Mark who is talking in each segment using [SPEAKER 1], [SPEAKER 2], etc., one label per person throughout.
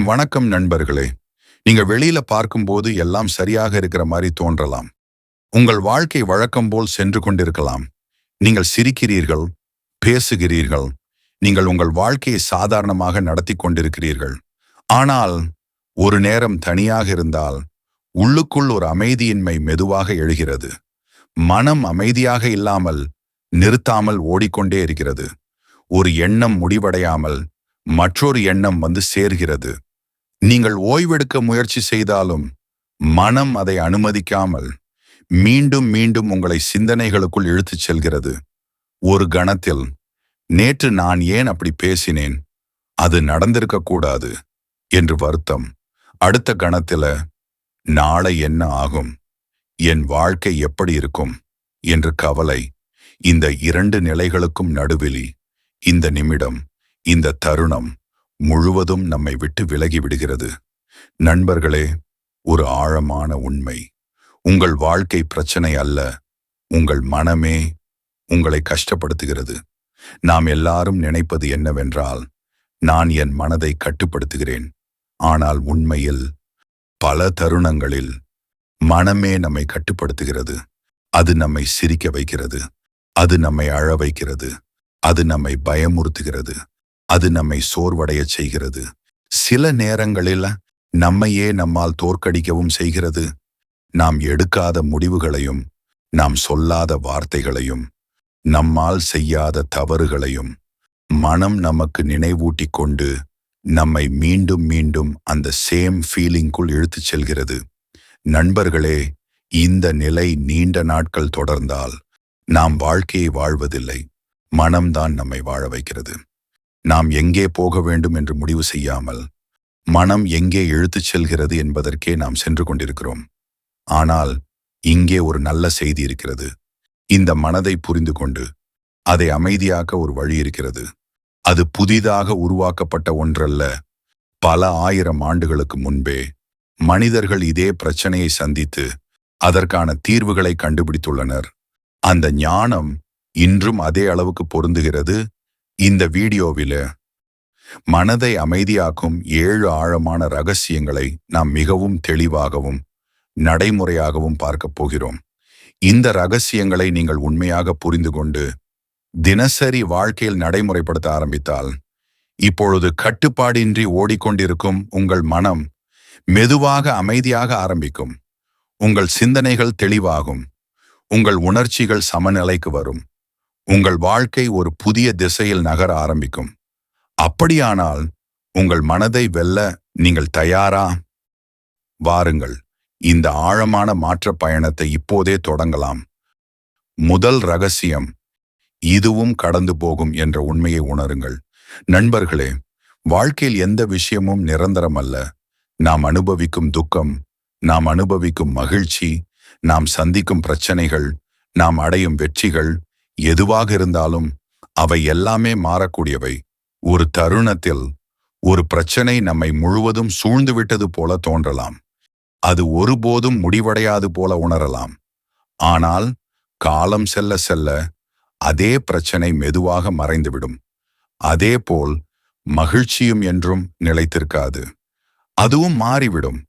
[SPEAKER 1] வணக்கம் நண்பர்களே. நீங்க வெளியில பார்க்கும்போது எல்லாம் சரியாக இருக்கிற மாதிரி தோன்றலாம். உங்கள் வாழ்க்கை வழக்கம் போல் சென்று கொண்டிருக்கலாம். நீங்கள் சிரிக்கிறீர்கள், பேசுகிறீர்கள், நீங்கள் உங்கள் வாழ்க்கையை சாதாரணமாக நடத்தி கொண்டிருக்கிறீர்கள். ஆனால் ஒரு நேரம் தனியாக இருந்தால் உள்ளுக்குள் ஒரு அமைதியின்மை மெதுவாக எழுகிறது. மனம் அமைதியாக இல்லாமல் நிறுத்தாமல் ஓடிக்கொண்டே இருக்கிறது. ஒரு எண்ணம் முடிவடையாமல் மற்றொரு எண்ணம் வந்து சேர்கிறது. நீங்கள் ஓய்வெடுக்க முயற்சி செய்தாலும் மனம் அதை அனுமதிக்காமல் மீண்டும் மீண்டும் உங்களை சிந்தனைகளுக்குள் இழுத்துச் செல்கிறது. ஒரு கணத்தில் நேற்று நான் ஏன் அப்படி பேசினேன், அது நடந்திருக்க கூடாது என்று வருத்தம். அடுத்த கணத்தில நாளை என்ன ஆகும், என் வாழ்க்கை எப்படி இருக்கும் என்று கவலை. இந்த இரண்டு நிலைகளுக்கும் நடுவில் இந்த நிமிடம், இந்த தருணம் முழுவதும் நம்மை விட்டு விலகி விடுகிறது. நண்பர்களே, ஒரு ஆழமான உண்மை. உங்கள் வாழ்க்கை பிரச்சனை அல்ல, உங்கள் மனமே உங்களை கஷ்டப்படுத்துகிறது. நாம் எல்லாரும் நினைப்பது என்னவென்றால், நான் என் மனதை கட்டுப்படுத்துகிறேன். ஆனால் உண்மையில் பல தருணங்களில் மனமே நம்மை கட்டுப்படுத்துகிறது. அது நம்மை சிரிக்க வைக்கிறது, அது நம்மை அழ வைக்கிறது, அது நம்மை பயமுறுத்துகிறது, அது நம்மை சோர்வடைய செய்கிறது. சில நேரங்களில் நம்மையே நம்மால் தோற்கடிக்கவும் செய்கிறது. நாம் எடுக்காத முடிவுகளையும், நாம் சொல்லாத வார்த்தைகளையும், நம்மால் செய்யாத தவறுகளையும் மனம் நமக்கு நினைவூட்டிக் கொண்டு நம்மை மீண்டும் மீண்டும் அந்த சேம் ஃபீலிங்குள் இழுத்துச் செல்கிறது. நண்பர்களே, இந்த நிலை நீண்ட நாட்கள் தொடர்ந்தால் நாம் வாழ்க்கையை வாழ்வதில்லை, மனம்தான் நம்மை வாழ வைக்கிறது. நாம் எங்கே போக வேண்டும் என்று முடிவு செய்யாமல் மனம் எங்கே இழுத்துச் செல்கிறது என்பதற்கே நாம் சென்று கொண்டிருக்கிறோம். ஆனால் இங்கே ஒரு நல்ல செய்தி இருக்கிறது. இந்த மனதை புரிந்து கொண்டு அதை அமைதியாக்க ஒரு வழி இருக்கிறது. அது புதிதாக உருவாக்கப்பட்ட ஒன்றல்ல. பல ஆயிரம் ஆண்டுகளுக்கு முன்பே மனிதர்கள் இதே பிரச்சனையை சந்தித்து அதற்கான தீர்வுகளை கண்டுபிடித்துள்ளனர். அந்த ஞானம் இன்றும் அதே அளவுக்கு பொருந்துகிறது. இந்த வீடியோவில் மனதை அமைதியாக்கும் 7 ஆழமான ரகசியங்களை நாம் மிகவும் தெளிவாகவும் நடைமுறையாகவும் பார்க்கப் போகிறோம். இந்த ரகசியங்களை நீங்கள் உண்மையாக புரிந்து கொண்டு தினசரி வாழ்க்கையில் நடைமுறைப்படுத்த ஆரம்பித்தால், இப்பொழுது கட்டுப்பாடின்றி ஓடிக்கொண்டிருக்கும் உங்கள் மனம் மெதுவாக அமைதியாக ஆரம்பிக்கும். உங்கள் சிந்தனைகள் தெளிவாகும், உங்கள் உணர்ச்சிகள் சமநிலைக்கு வரும், உங்கள் வாழ்க்கை ஒரு புதிய திசையில் நகர ஆரம்பிக்கும். அப்படியானால் உங்கள் மனதை வெல்ல நீங்கள் தயாரா? வாருங்கள், இந்த ஆழமான மாற்ற பயணத்தை இப்போதே தொடங்கலாம். முதல் ரகசியம், இதுவும் கடந்து போகும் என்ற உண்மையை உணருங்கள். நண்பர்களே, வாழ்க்கையில் எந்த விஷயமும் நிரந்தரமல்ல. நாம் அனுபவிக்கும் துக்கம், நாம் அனுபவிக்கும் மகிழ்ச்சி, நாம் சந்திக்கும் பிரச்சனைகள், நாம் அடையும் வெற்றிகள், எதுவாக இருந்தாலும் அவை எல்லாமே மாறக்கூடியவை. ஒரு தருணத்தில் ஒரு பிரச்சனை நம்மை முழுவதும் சூழ்ந்துவிட்டது போல தோன்றலாம். அது ஒருபோதும் முடிவடையாது போல உணரலாம். ஆனால் காலம் செல்ல செல்ல அதே பிரச்சனை மெதுவாக மறைந்துவிடும். அதேபோல் மகிழ்ச்சியும் என்றும் நிலைத்திருக்காது, அதுவும் மாறிவிடும்.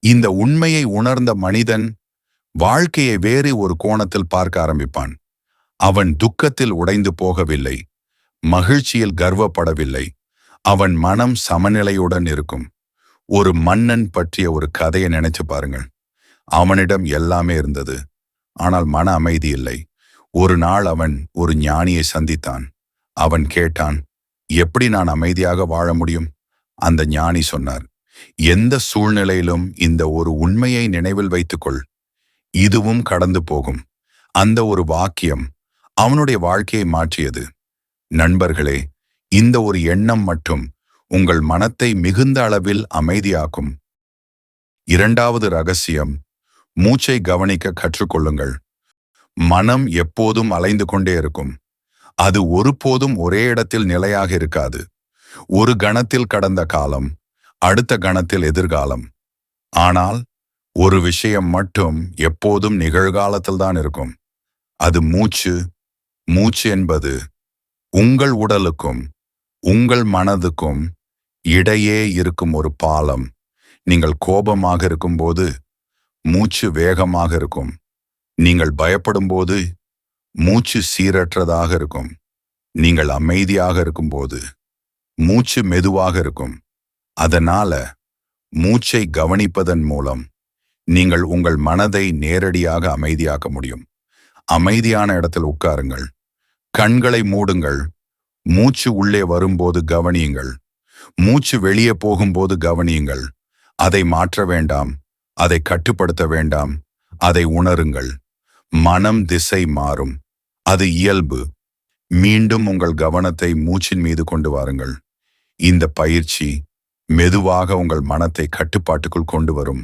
[SPEAKER 1] இந்த உண்மையை உணர்ந்த மனிதன் வாழ்க்கையை வேறு ஒரு கோணத்தில் பார்க்க ஆரம்பிப்பான். அவன் துக்கத்தில் உடைந்து போகவில்லை, மகிழ்ச்சியில் கர்வப்படவில்லை. அவன் மனம் சமநிலையுடன் இருக்கும். ஒரு மன்னன் பற்றிய ஒரு கதையை நினைச்சு பாருங்கள். அவனிடம் எல்லாமே இருந்தது, ஆனால் மன அமைதி இல்லை. ஒரு நாள் அவன் ஒரு ஞானியை சந்தித்தான். அவன் கேட்டான், எப்படி நான் அமைதியாக வாழ முடியும்? அந்த ஞானி சொன்னார், எந்த சூழ்நிலையிலும் இந்த ஒரு உண்மையை நினைவில் வைத்துக்கொள், இதுவும் கடந்து போகும். அந்த ஒரு வாக்கியம் அவனுடைய வாழ்க்கையை மாற்றியது. நண்பர்களே, இந்த ஒரு எண்ணம் மட்டும் உங்கள் மனத்தை மிகுந்த அளவில் அமைதியாக்கும். இரண்டாவது ரகசியம், மூச்சை கவனிக்க கற்றுக்கொள்ளுங்கள். மனம் எப்போதும் அலைந்து கொண்டே இருக்கும். அது ஒருபோதும் ஒரே இடத்தில் நிலையாக இருக்காது. ஒரு கணத்தில் கடந்த காலம், அடுத்த கணத்தில் எதிர்காலம். ஆனால் ஒரு விஷயம் மட்டும் எப்போதும் நிகழ்காலத்தில் தான் இருக்கும். அது மூச்சு. மூச்சு என்பது உங்கள் உடலுக்கும் உங்கள் மனதுக்கும் இடையே இருக்கும் ஒரு பாலம். நீங்கள் கோபமாக இருக்கும்போது மூச்சு வேகமாக இருக்கும். நீங்கள் பயப்படும்போது மூச்சு சீரற்றதாக இருக்கும். நீங்கள் அமைதியாக இருக்கும்போது மூச்சு மெதுவாக இருக்கும். அதனால மூச்சை கவனிப்பதன் மூலம் நீங்கள் உங்கள் மனதை நேரடியாக அமைதியாக்க முடியும். அமைதியான இடத்தில் உட்காருங்கள். கண்களை மூடுங்கள். மூச்சு உள்ளே வரும்போது கவனியுங்கள். மூச்சு வெளியே போகும்போது கவனியுங்கள். அதை மாற்ற வேண்டாம். அதை கட்டுப்படுத்த வேண்டாம். அதை உணருங்கள். மனம் திசை மாறும். அது இயல்பு. மீண்டும் உங்கள் கவனத்தை மூச்சின் மீது கொண்டு வாருங்கள். இந்த பயிற்சி மெதுவாக உங்கள் மனத்தை கட்டுப்பாட்டுக்குள் கொண்டு வரும்.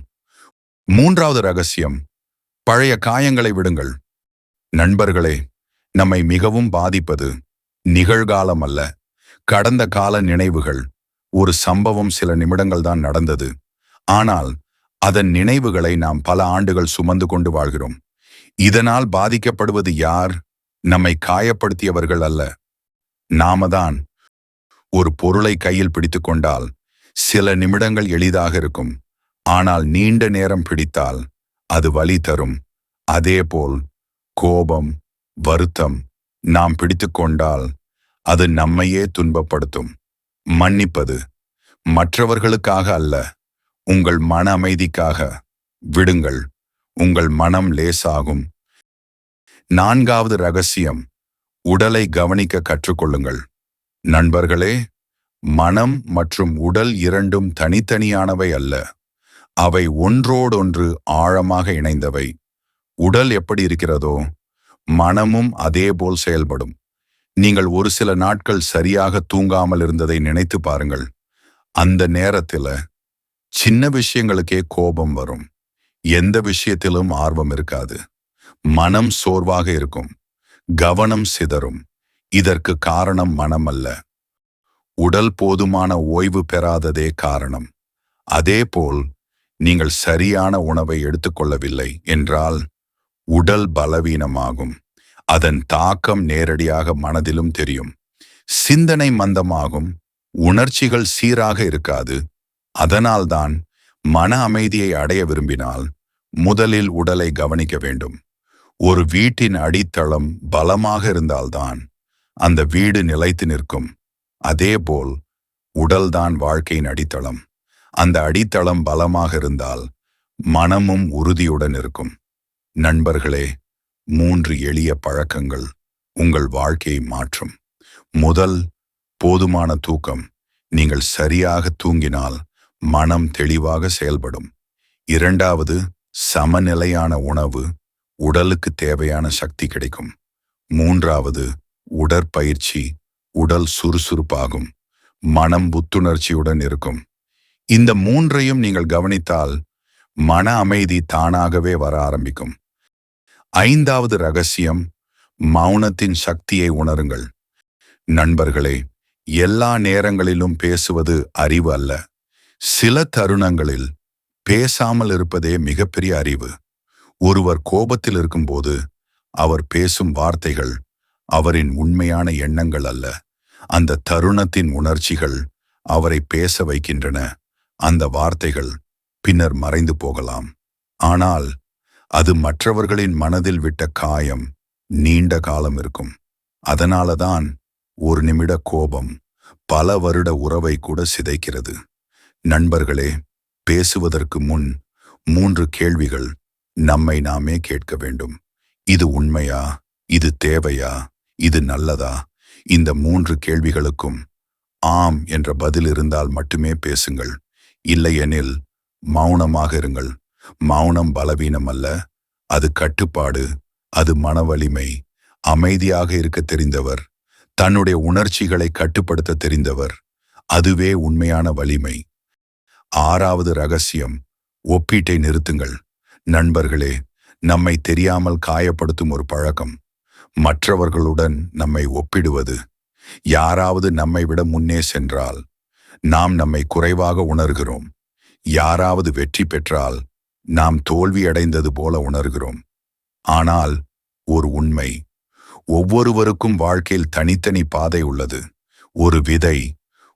[SPEAKER 1] மூன்றாவது ரகசியம், பழைய காயங்களை விடுங்கள். நண்பர்களே, நம்மை மிகவும் பாதிப்பது நிகழ்காலம் அல்ல, கடந்த கால நினைவுகள். ஒரு சம்பவம் சில நிமிடங்கள் தான் நடந்தது, ஆனால் அதன் நினைவுகளை நாம் பல ஆண்டுகள் சுமந்து கொண்டு வாழ்கிறோம். இதனால் பாதிக்கப்படுவது யார்? நம்மை காயப்படுத்தியவர்கள் அல்ல, நாம தான். ஒரு பொருளை கையில் பிடித்து கொண்டால் சில நிமிடங்கள் எளிதாக இருக்கும், ஆனால் நீண்ட நேரம் பிடித்தால் அது வலி தரும். அதேபோல் கோபம், வருத்தம் நாம் பிடித்து கொண்டால் அது நம்மையே துன்பப்படுத்தும். மன்னிப்பது மற்றவர்களுக்காக அல்ல, உங்கள் மன அமைதிக்காக. விடுங்கள், உங்கள் மனம் லேசாகும். நான்காவது ரகசியம், உடலை கவனிக்க கற்றுக்கொள்ளுங்கள். நண்பர்களே, மனம் மற்றும் உடல் இரண்டும் தனித்தனியானவை அல்ல, அவை ஒன்றோடொன்று ஆழமாக இணைந்தவை. உடல் எப்படி இருக்கிறதோ மனமும் அதேபோல் செயல்படும். நீங்கள் ஒரு சில நாட்கள் சரியாக தூங்காமல் இருந்ததை நினைத்து பாருங்கள். அந்த நேரத்தில் சின்ன விஷயங்களுக்கே கோபம் வரும். எந்த விஷயத்திலும் ஆர்வம் இருக்காது. மனம் சோர்வாக இருக்கும். கவனம் சிதறும். இதற்கு காரணம் மனம் அல்ல, உடல் போதுமான ஓய்வு பெறாததே காரணம். அதேபோல் நீங்கள் சரியான உணவை எடுத்துக்கொள்ளவில்லை என்றால் உடல் பலவீனமாகும். அதன் தாக்கம் நேரடியாக மனதிலும் தெரியும். சிந்தனை மந்தமாகும். உணர்ச்சிகள் சீராக இருக்காது. அதனால்தான் மன அமைதியை அடைய விரும்பினால் முதலில் உடலை கவனிக்க வேண்டும். ஒரு வீட்டின் அடித்தளம் பலமாக இருந்தால்தான் அந்த வீடு நிலைத்து நிற்கும். அதேபோல் உடல்தான் வாழ்க்கையின் அடித்தளம். அந்த அடித்தளம் பலமாக இருந்தால் மனமும் உறுதியுடன் இருக்கும். நண்பர்களே, 3 எளிய பழக்கங்கள் உங்கள் வாழ்க்கையை மாற்றும். முதல், போதுமான தூக்கம். நீங்கள் சரியாக தூங்கினால் மனம் தெளிவாக செயல்படும். இரண்டாவது, சமநிலையான உணவு. உடலுக்கு தேவையான சக்தி கிடைக்கும். மூன்றாவது, உடற்பயிற்சி. உடல் சுறுசுறுப்பாகும். மனம் புத்துணர்ச்சியுடன் இருக்கும். இந்த 3ஐயும் நீங்கள் கவனித்தால் மன அமைதி தானாகவே வர ஆரம்பிக்கும். 5வது ரகசியம், மௌனத்தின் சக்தியை உணருங்கள். நண்பர்களே, எல்லா நேரங்களிலும் பேசுவது அறிவு அல்ல. சில தருணங்களில் பேசாமல் இருப்பதே மிகப்பெரிய அறிவு. ஒருவர் கோபத்தில் இருக்கும்போது அவர் பேசும் வார்த்தைகள் அவரின் உண்மையான எண்ணங்கள் அல்ல. அந்த தருணத்தின் உணர்ச்சிகள் அவரை பேச வைக்கின்றன. அந்த வார்த்தைகள் பின்னர் மறைந்து போகலாம், ஆனால் அது மற்றவர்களின் மனதில் விட்ட காயம் நீண்ட காலம் இருக்கும். அதனாலதான் ஒரு நிமிட கோபம் பல வருட உறவை கூட சிதைக்கிறது. நண்பர்களே, பேசுவதற்கு முன் 3 கேள்விகள் நம்மை நாமே கேட்க வேண்டும். இது உண்மையா? இது தேவையா? இது நல்லதா? இந்த 3 கேள்விகளுக்கும் ஆம் என்ற பதில் இருந்தால் மட்டுமே பேசுங்கள். இல்லையெனில் மௌனமாக இருங்கள். மௌனம் பலவீனம் அல்ல, அது கட்டுப்பாடு. அது மன வலிமை. அமைதியாக இருக்க தெரிந்தவர், தன்னுடைய உணர்ச்சிகளை கட்டுப்படுத்த தெரிந்தவர், அதுவே உண்மையான வலிமை. 6வது ரகசியம், ஒப்பீட்டை நிறுத்துங்கள். நண்பர்களே, நம்மை தெரியாமல் காயப்படுத்தும் ஒரு பழக்கம் மற்றவர்களுடன் நம்மை ஒப்பிடுவது. யாராவது நம்மை விட முன்னே சென்றால் நாம் நம்மை குறைவாக உணர்கிறோம். யாராவது வெற்றி பெற்றால் நாம் தோல்வியடைந்தது போல உணர்கிறோம். ஆனால் ஒரு உண்மை, ஒவ்வொருவருக்கும் வாழ்க்கையில் தனித்தனி பாதை உள்ளது. ஒரு விதை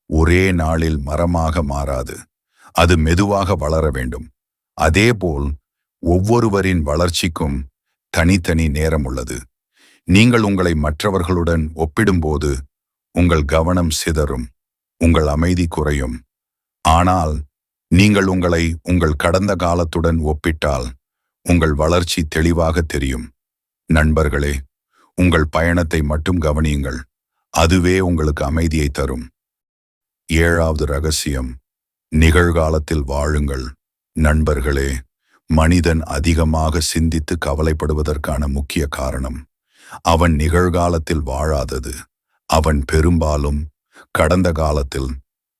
[SPEAKER 1] ஒரே நாளில் மரமாக மாறாது. அது மெதுவாக வளர வேண்டும். அதேபோல் ஒவ்வொருவரின் வளர்ச்சிக்கும் தனித்தனி நேரம் உள்ளது. நீங்கள் உங்களை மற்றவர்களுடன் ஒப்பிடும்போது உங்கள் கவனம் சிதறும், உங்கள் அமைதி குறையும். ஆனால் நீங்கள் உங்களை உங்கள் கடந்த காலத்துடன் ஒப்பிட்டால் உங்கள் வளர்ச்சி தெளிவாக தெரியும். நண்பர்களே, உங்கள் பயணத்தை மட்டும் கவனியுங்கள். அதுவே உங்களுக்கு அமைதியை தரும். 7வது ரகசியம், நிகழ்காலத்தில் வாழுங்கள். நண்பர்களே, மனிதன் அதிகமாக சிந்தித்து கவலைப்படுவதற்கான முக்கிய காரணம் அவன் நிகழ்காலத்தில் வாழாதது. அவன் பெரும்பாலும் கடந்த காலத்தில்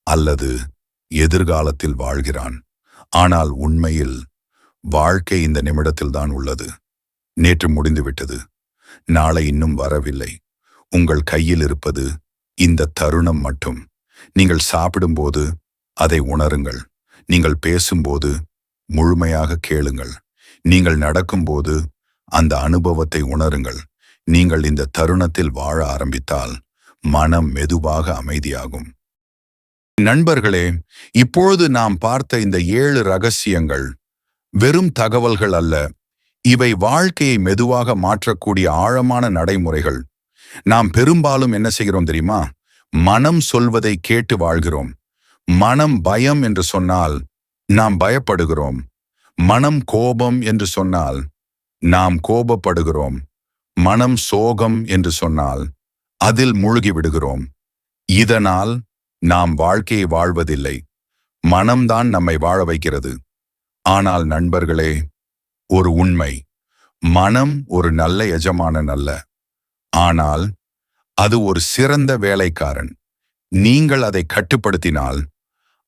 [SPEAKER 1] அல்லது எதிர்காலத்தில் வாழ்கிறான். ஆனால் உண்மையில் வாழ்க்கை இந்த நிமிடத்தில்தான் உள்ளது. நேற்று முடிந்துவிட்டது, நாளை இன்னும் வரவில்லை. உங்கள் கையில் இருப்பது இந்த தருணம் மட்டும். நீங்கள் சாப்பிடும்போது அதை உணருங்கள். நீங்கள் பேசும்போது முழுமையாக கேளுங்கள். நீங்கள் நடக்கும்போது அந்த அனுபவத்தை உணருங்கள். நீங்கள் இந்த தருணத்தில் வாழ ஆரம்பித்தால் மனம் மெதுவாக அமைதியாகும். நண்பர்களே, இப்பொழுது நாம் பார்த்த இந்த 7 ரகசியங்கள் வெறும் தகவல்கள் அல்ல. இவை வாழ்க்கையை மெதுவாக மாற்றக்கூடிய ஆழமான நடைமுறைகள். நாம் பெரும்பாலும் என்ன செய்கிறோம் தெரியுமா? மனம் சொல்வதை கேட்டு வாழ்கிறோம். மனம் பயம் என்று சொன்னால் நாம் பயப்படுகிறோம். மனம் கோபம் என்று சொன்னால் நாம் கோபப்படுகிறோம். மனம் சோகம் என்று சொன்னால் அதில் மூழ்கி விடுகிறோம். இதனால் நாம் வாழ்க்கையை வாழ்வதில்லை. மனம்தான் நம்மை வாழ வைக்கிறது. ஆனால் நண்பர்களே, ஒரு உண்மை, மனம் ஒரு நல்ல எஜமானன் அல்ல. ஆனால் அது ஒரு சிறந்த வேலைக்காரன். நீங்கள் அதை கட்டுப்படுத்தினால்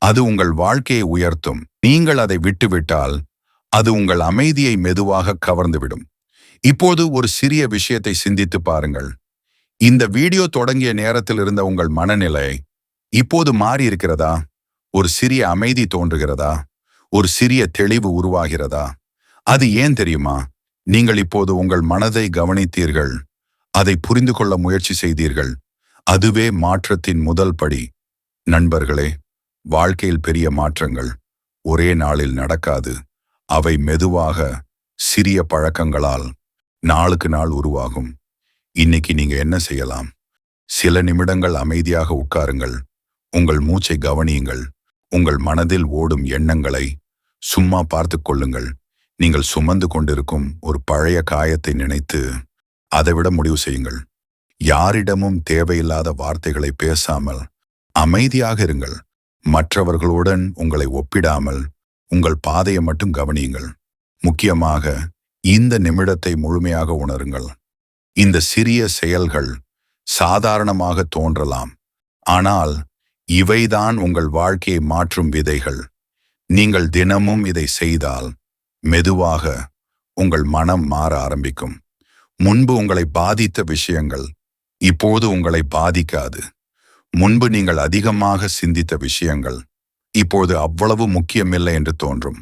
[SPEAKER 1] அது உங்கள் வாழ்க்கையை உயர்த்தும். நீங்கள் அதை விட்டுவிட்டால் அது உங்கள் அமைதியை மெதுவாக கவர்ந்துவிடும். இப்போது ஒரு சிறிய விஷயத்தை சிந்தித்து பாருங்கள். இந்த வீடியோ தொடங்கிய நேரத்தில் இருந்த உங்கள் மனநிலை இப்போது மாறி இருக்கிறதா? ஒரு சிறிய அமைதி தோன்றுகிறதா? ஒரு சிறிய தெளிவு உருவாகிறதா? அது ஏன் தெரியுமா? நீங்கள் இப்போது உங்கள் மனதை கவனித்தீர்கள். அதை புரிந்து கொள்ள முயற்சி செய்தீர்கள். அதுவே மாற்றத்தின் முதல் படி. நண்பர்களே, வாழ்க்கையில் பெரிய மாற்றங்கள் ஒரே நாளில் நடக்காது. அவை மெதுவாக சிறிய பழக்கங்களால் நாளுக்கு நாள் உருவாகும். இன்னைக்கு நீங்க என்ன செய்யலாம்? சில நிமிடங்கள் அமைதியாக உட்காருங்கள். உங்கள் மூச்சை கவனியுங்கள். உங்கள் மனதில் ஓடும் எண்ணங்களை சும்மா பார்த்து கொள்ளுங்கள். நீங்கள் சுமந்து கொண்டிருக்கும் ஒரு பழைய காயத்தை நினைத்து அதைவிட முடிவு செய்யுங்கள். யாரிடமும் தேவையில்லாத வார்த்தைகளை பேசாமல் அமைதியாக இருங்கள். மற்றவர்களுடன் உங்களை ஒப்பிடாமல் உங்கள் பாதையை மட்டும் கவனியுங்கள். முக்கியமாக இந்த நிமிடத்தை முழுமையாக உணருங்கள். இந்த சிறிய செயல்கள் சாதாரணமாக தோன்றலாம், ஆனால் இவைதான் உங்கள் வாழ்க்கையை மாற்றும் விதைகள். நீங்கள் தினமும் இதை செய்தால் மெதுவாக உங்கள் மனம் மாற ஆரம்பிக்கும். முன்பு உங்களை பாதித்த விஷயங்கள் இப்போது உங்களை பாதிக்காது. முன்பு நீங்கள் அதிகமாக சிந்தித்த விஷயங்கள் இப்போது அவ்வளவு முக்கியமில்லை என்று தோன்றும்.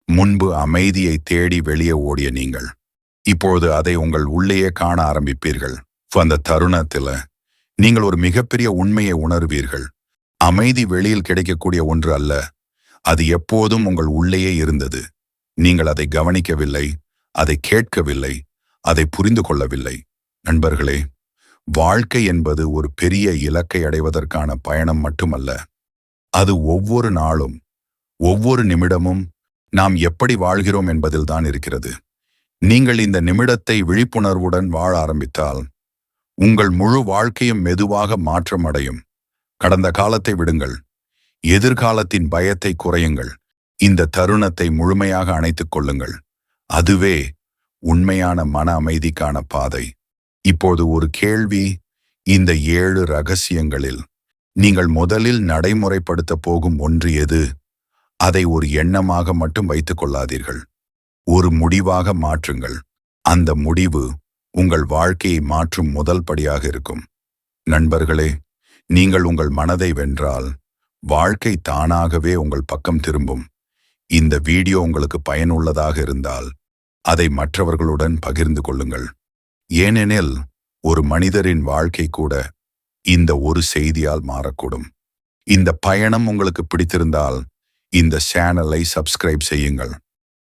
[SPEAKER 1] முன்பு அமைதியை தேடி வெளியே ஓடிய நீங்கள் இப்போது அதை உங்கள் உள்ளேயே காண ஆரம்பிப்பீர்கள். அந்த தருணத்தில் நீங்கள் ஒரு மிகப்பெரிய உண்மையை உணர்வீர்கள். அமைதி வெளியில் கிடைக்கக்கூடிய ஒன்று அல்ல, அது எப்போதும் உங்கள் உள்ளேயே இருந்தது. நீங்கள் அதை கவனிக்கவில்லை, அதை கேட்கவில்லை, அதை புரிந்து கொள்ளவில்லை. நண்பர்களே, வாழ்க்கை என்பது ஒரு பெரிய இலக்கை அடைவதற்கான பயணம் மட்டுமல்ல. அது ஒவ்வொரு நாளும், ஒவ்வொரு நிமிடமும் நாம் எப்படி வாழ்கிறோம் என்பதில்தான் இருக்கிறது. நீங்கள் இந்த நிமிடத்தை விழிப்புணர்வுடன் வாழ ஆரம்பித்தால் உங்கள் முழு வாழ்க்கையும் மெதுவாக மாற்றமடையும். கடந்த காலத்தை விடுங்கள். எதிர்காலத்தின் பயத்தை குறையுங்கள். இந்த தருணத்தை முழுமையாக அணைத்துக் கொள்ளுங்கள். அதுவே உண்மையான மன அமைதிக்கான பாதை. இப்போது ஒரு கேள்வி. இந்த 7 ரகசியங்களில் நீங்கள் முதலில் நடைமுறைப்படுத்த போகும் ஒன்று எது? அதை ஒரு எண்ணமாக மட்டும் வைத்துக் கொள்ளாதீர்கள். ஒரு முடிவாக மாற்றுங்கள். அந்த முடிவு உங்கள் வாழ்க்கையை மாற்றும் முதல் படியாக இருக்கும். நண்பர்களே, நீங்கள் உங்கள் மனதை வென்றால் வாழ்க்கை தானாகவே உங்கள் பக்கம் திரும்பும். இந்த வீடியோ உங்களுக்கு பயனுள்ளதாக இருந்தால் அதை மற்றவர்களுடன் பகிர்ந்து கொள்ளுங்கள். ஏனெனில் ஒரு மனிதரின் வாழ்க்கை கூட இந்த ஒரு செய்தியால் மாறக்கூடும். இந்த பயணம் உங்களுக்கு பிடித்திருந்தால் இந்த சேனலை சப்ஸ்கிரைப் செய்யுங்கள்.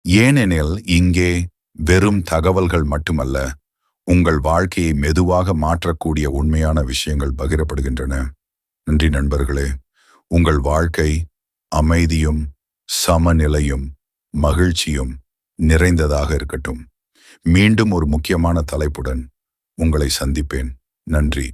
[SPEAKER 1] ஏனெனில் இங்கே வெறும் தகவல்கள் மட்டுமல்ல, உங்கள் வாழ்க்கையை மெதுவாக மாற்றக்கூடிய உண்மையான விஷயங்கள் பகிரப்படுகின்றன. நன்றி நண்பர்களே. உங்கள் வாழ்க்கை அமைதியும் சமநிலையும் மகிழ்ச்சியும் நிறைந்ததாக இருக்கட்டும். மீண்டும் ஒரு முக்கியமான தலைப்புடன் உங்களை சந்திப்பேன். நன்றி.